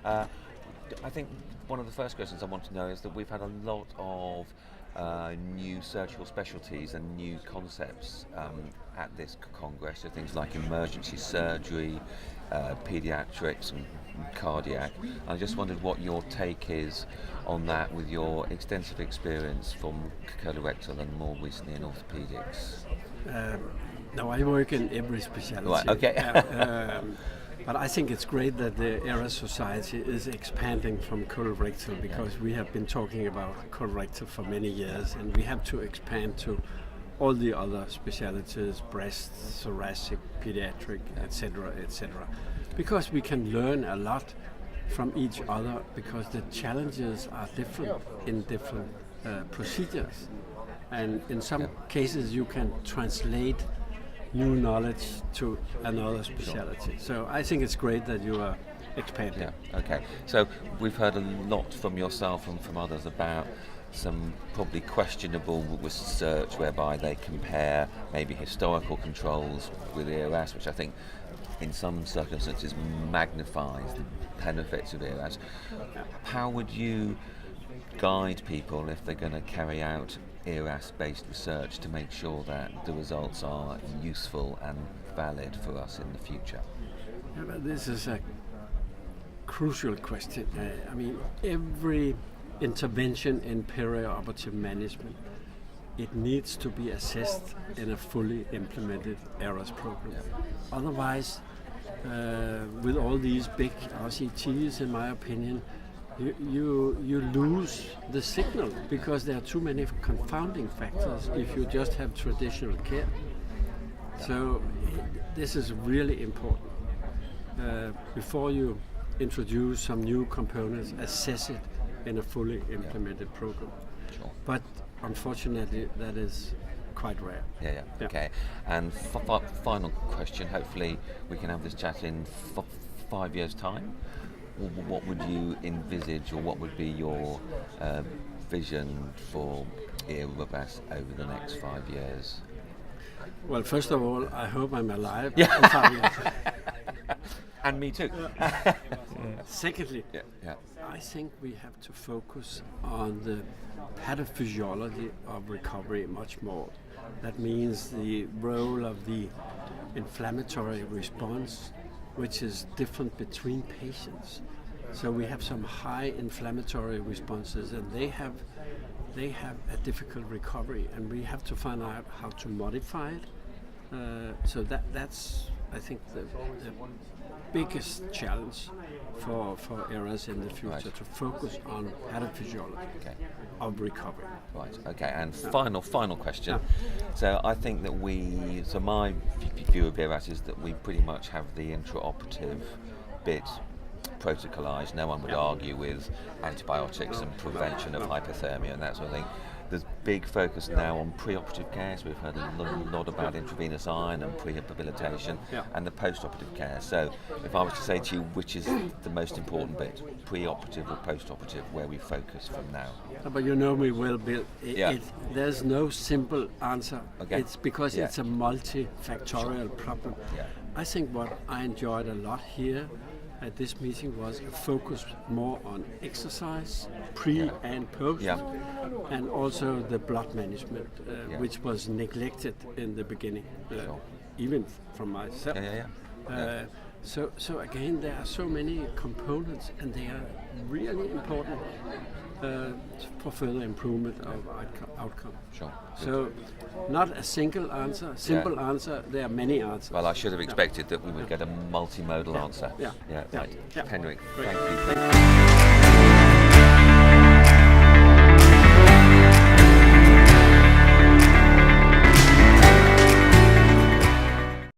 I think one of the first questions I want to know is that we've had a lot of new surgical specialties and new concepts at this Congress, so things like emergency surgery, pediatrics and cardiac. I just wondered what your take is on that with your extensive experience from colorectal and more recently in orthopedics. No, I work in every specialty. Right, okay. But I think it's great that the ERAS Society is expanding from colorectal, because we have been talking about colorectal for many years, and we have to expand to all the other specialties, breast, thoracic, pediatric, etc., etc. Because we can learn a lot from each other, because the challenges are different in different procedures. And in some cases you can translate new knowledge to another specialty. So I think it's great that you are expanding. Yeah, okay. So we've heard a lot from yourself and from others about some probably questionable research whereby they compare maybe historical controls with ERAS, which I think in some circumstances magnifies the benefits of ERAS. How would you guide people if they're going to carry out ERAS-based research to make sure that the results are useful and valid for us in the future? Yeah, but this is a crucial question. I mean, every intervention in perioperative management, it needs to be assessed in a fully implemented ERAS program. Otherwise, with all these big RCTs, in my opinion, you lose the signal, because there are too many confounding factors if you just have traditional care. So this is really important. Before you introduce some new components, assess it in a fully implemented program. Sure. But unfortunately, that is quite rare. Yeah. Okay. And final question, hopefully we can have this chat in 5 years' time. What would you envisage, or what would be your vision for ERAS over the next 5 years? Well, first of all, I hope I'm alive in 5 years. And me too. Secondly, I think we have to focus on the pathophysiology of recovery much more. That means the role of the inflammatory response, which is different between patients. So we have some high inflammatory responses, and they have a difficult recovery, and we have to find out how to modify it. So that's, I think, the biggest challenge for ERAS in the future, to focus on pathophysiology of recovery. Right, okay, and final question. So I think that my view of ERAS is that we pretty much have the intraoperative bit protocolized. No one would argue with antibiotics and prevention of hypothermia and that sort of thing. There's big focus now on preoperative care, so we've heard a lot about intravenous iron and prehabilitation and the postoperative care. So if I was to say to you, which is the most important bit, preoperative or postoperative, where we focus from now? But you know me well, Bill. There's no simple answer. Okay. It's because it's a multifactorial problem. Yeah. I think what I enjoyed a lot here at this meeting was a focus more on exercise, pre and post, and also the blood management, which was neglected in the beginning, even from myself. So again, there are so many components, and they are really important for further improvement of outcome. Sure. So not a single answer, simple answer, there are many answers. Well, I should have expected that we would get a multimodal answer. Right. Henrik, Great. thank you.